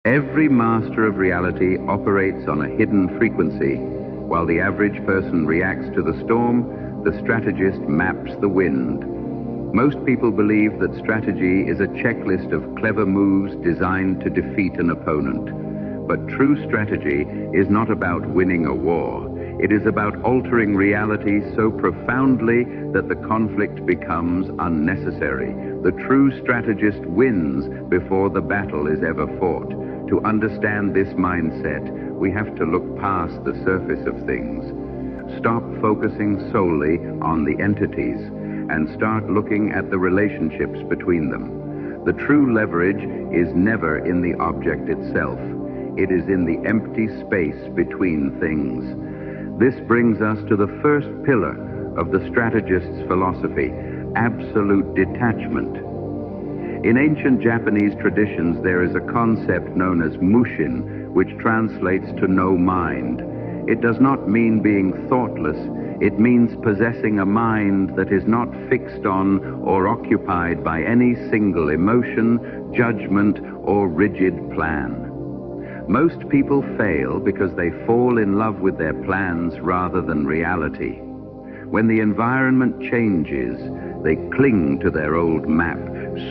Every master of reality operates on a hidden frequency. While the average person reacts to the storm, the strategist maps the wind. Most people believe that strategy is a checklist of clever moves designed to defeat an opponent. But true strategy is not about winning a war. It is about altering reality so profoundly that the conflict becomes unnecessary. The true strategist wins before the battle is ever fought. To understand this mindset, we have to look past the surface of things. Stop focusing solely on the entities and start looking at the relationships between them. The true leverage is never in the object itself. It is in the empty space between things. This brings us to the first pillar of the strategist's philosophy, absolute detachment. In ancient Japanese traditions, there is a concept known as mushin, which translates to no mind. It does not mean being thoughtless. It means possessing a mind that is not fixed on or occupied by any single emotion, judgment, or rigid plan. Most people fail because they fall in love with their plans rather than reality. When the environment changes, they cling to their old map,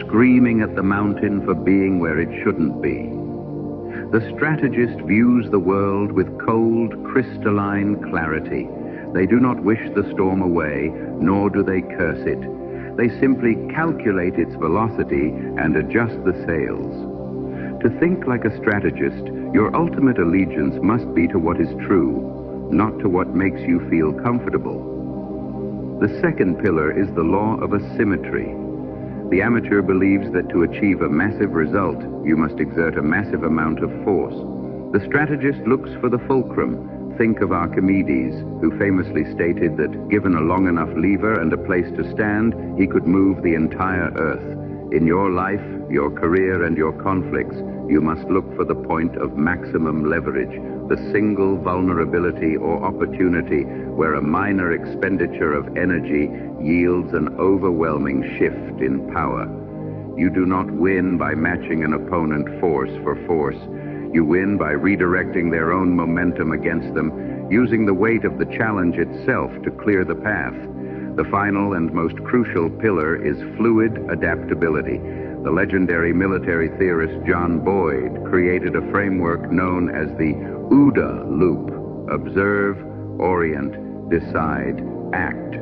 screaming at the mountain for being where it shouldn't be. The strategist views the world with cold, crystalline clarity. They do not wish the storm away, nor do they curse it. They simply calculate its velocity and adjust the sails. To think like a strategist, your ultimate allegiance must be to what is true, not to what makes you feel comfortable. The second pillar is the law of asymmetry. The amateur believes that to achieve a massive result, you must exert a massive amount of force. The strategist looks for the fulcrum. Think of Archimedes, who famously stated that given a long enough lever and a place to stand, he could move the entire earth. In your life, your career, and your conflicts, you must look for the point of maximum leverage, the single vulnerability or opportunity where a minor expenditure of energy yields an overwhelming shift in power. You do not win by matching an opponent force for force. You win by redirecting their own momentum against them, using the weight of the challenge itself to clear the path. The final and most crucial pillar is fluid adaptability. The legendary military theorist John Boyd created a framework known as the OODA loop: observe, orient, decide, act.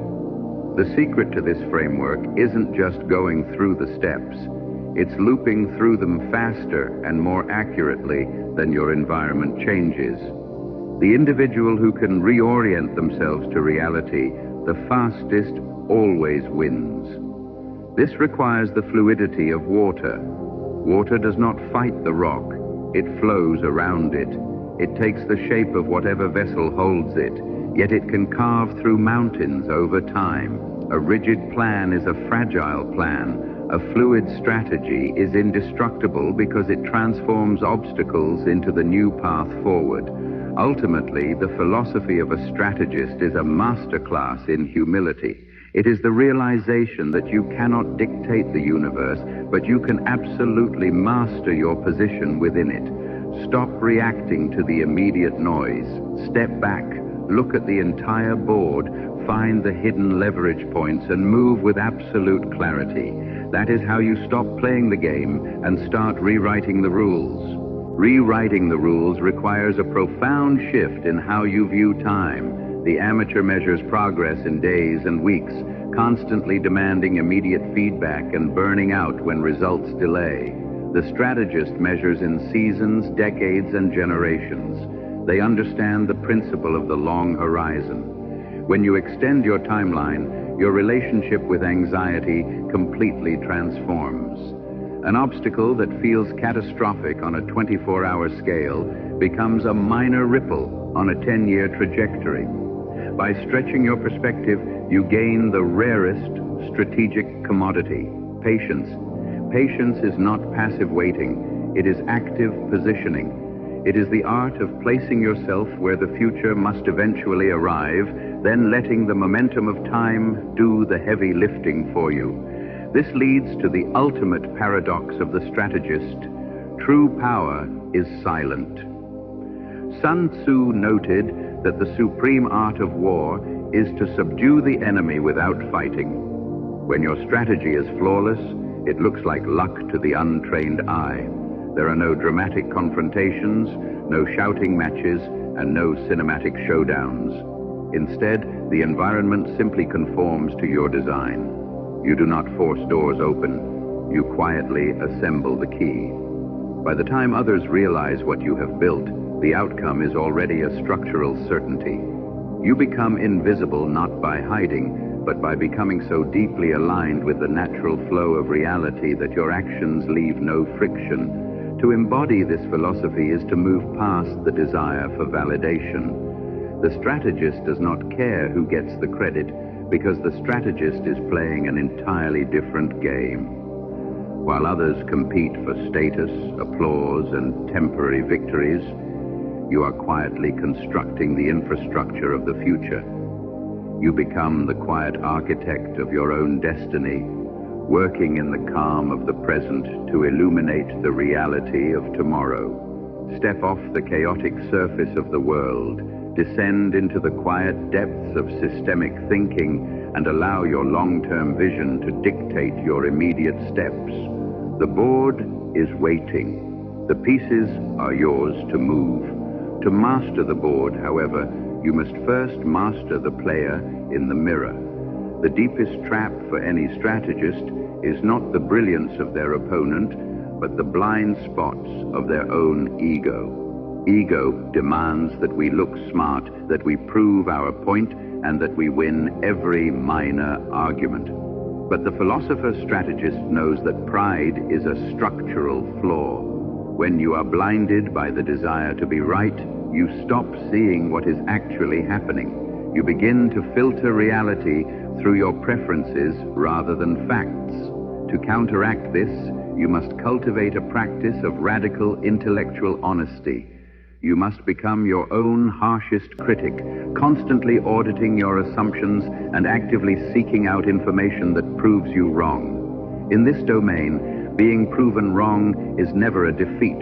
The secret to this framework isn't just going through the steps. It's looping through them faster and more accurately than your environment changes. The individual who can reorient themselves to reality the fastest always wins. This requires the fluidity of water. Water does not fight the rock. It flows around it. It takes the shape of whatever vessel holds it, yet it can carve through mountains over time. A rigid plan is a fragile plan. A fluid strategy is indestructible because it transforms obstacles into the new path forward. Ultimately, the philosophy of a strategist is a masterclass in humility. It is the realization that you cannot dictate the universe, but you can absolutely master your position within it. Stop reacting to the immediate noise. Step back, look at the entire board, find the hidden leverage points, and move with absolute clarity. That is how you stop playing the game and start rewriting the rules. Rewriting the rules requires a profound shift in how you view time. The amateur measures progress in days and weeks, constantly demanding immediate feedback and burning out when results delay. The strategist measures in seasons, decades, and generations. They understand the principle of the long horizon. When you extend your timeline, your relationship with anxiety completely transforms. An obstacle that feels catastrophic on a 24-hour scale becomes a minor ripple on a 10-year trajectory. By stretching your perspective, you gain the rarest strategic commodity: patience. Patience is not passive waiting. It is active positioning. It is the art of placing yourself where the future must eventually arrive, then letting the momentum of time do the heavy lifting for you. This leads to the ultimate paradox of the strategist. True power is silent. Sun Tzu noted that the supreme art of war is to subdue the enemy without fighting. When your strategy is flawless, it looks like luck to the untrained eye. There are no dramatic confrontations, no shouting matches, and no cinematic showdowns. Instead, the environment simply conforms to your design. You do not force doors open. You quietly assemble the key. By the time others realize what you have built, the outcome is already a structural certainty. You become invisible not by hiding, but by becoming so deeply aligned with the natural flow of reality that your actions leave no friction. To embody this philosophy is to move past the desire for validation. The strategist does not care who gets the credit, because the strategist is playing an entirely different game. While others compete for status, applause, and temporary victories, you are quietly constructing the infrastructure of the future. You become the quiet architect of your own destiny, working in the calm of the present to illuminate the reality of tomorrow. Step off the chaotic surface of the world, descend into the quiet depths of systemic thinking, and allow your long-term vision to dictate your immediate steps. The board is waiting. The pieces are yours to move. To master the board, however, you must first master the player in the mirror. The deepest trap for any strategist is not the brilliance of their opponent, but the blind spots of their own ego. Ego demands that we look smart, that we prove our point, and that we win every minor argument. But the philosopher-strategist knows that pride is a structural flaw. When you are blinded by the desire to be right, you stop seeing what is actually happening. You begin to filter reality through your preferences rather than facts. To counteract this, you must cultivate a practice of radical intellectual honesty. You must become your own harshest critic, constantly auditing your assumptions and actively seeking out information that proves you wrong. In this domain, being proven wrong is never a defeat.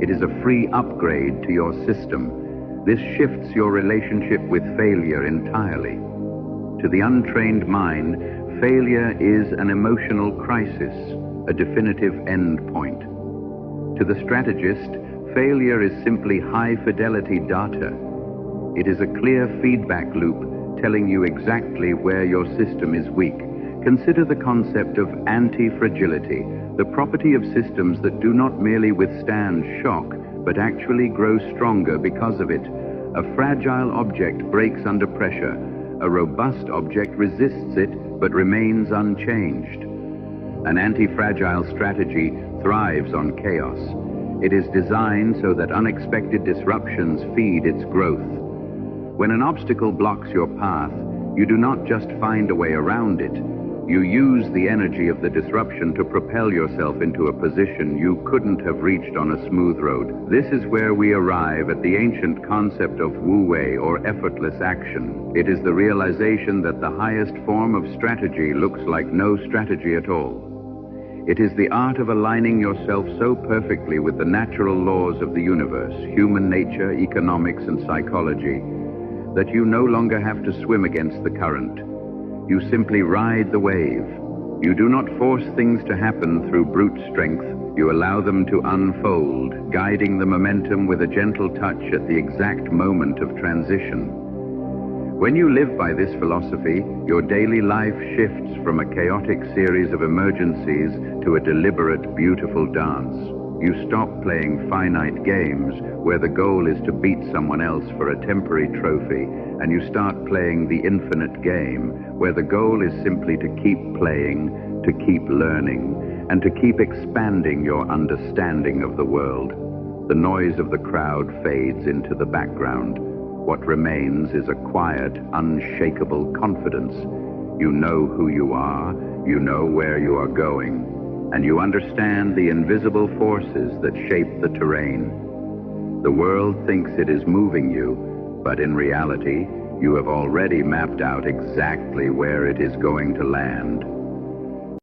It is a free upgrade to your system. This shifts your relationship with failure entirely. To the untrained mind, failure is an emotional crisis, a definitive end point. To the strategist, failure is simply high-fidelity data. It is a clear feedback loop telling you exactly where your system is weak. Consider the concept of anti-fragility, the property of systems that do not merely withstand shock, but actually grow stronger because of it. A fragile object breaks under pressure. A robust object resists it, but remains unchanged. An anti-fragile strategy thrives on chaos. It is designed so that unexpected disruptions feed its growth. When an obstacle blocks your path, you do not just find a way around it. You use the energy of the disruption to propel yourself into a position you couldn't have reached on a smooth road. This is where we arrive at the ancient concept of wu-wei, or effortless action. It is the realization that the highest form of strategy looks like no strategy at all. It is the art of aligning yourself so perfectly with the natural laws of the universe, human nature, economics, and psychology, that you no longer have to swim against the current. You simply ride the wave. You do not force things to happen through brute strength. You allow them to unfold, guiding the momentum with a gentle touch at the exact moment of transition. When you live by this philosophy, your daily life shifts from a chaotic series of emergencies to a deliberate, beautiful dance. You stop playing finite games where the goal is to beat someone else for a temporary trophy, and you start playing the infinite game where the goal is simply to keep playing, to keep learning, and to keep expanding your understanding of the world. The noise of the crowd fades into the background. What remains is a quiet, unshakable confidence. You know who you are, you know where you are going, and you understand the invisible forces that shape the terrain. The world thinks it is moving you, but in reality, you have already mapped out exactly where it is going to land.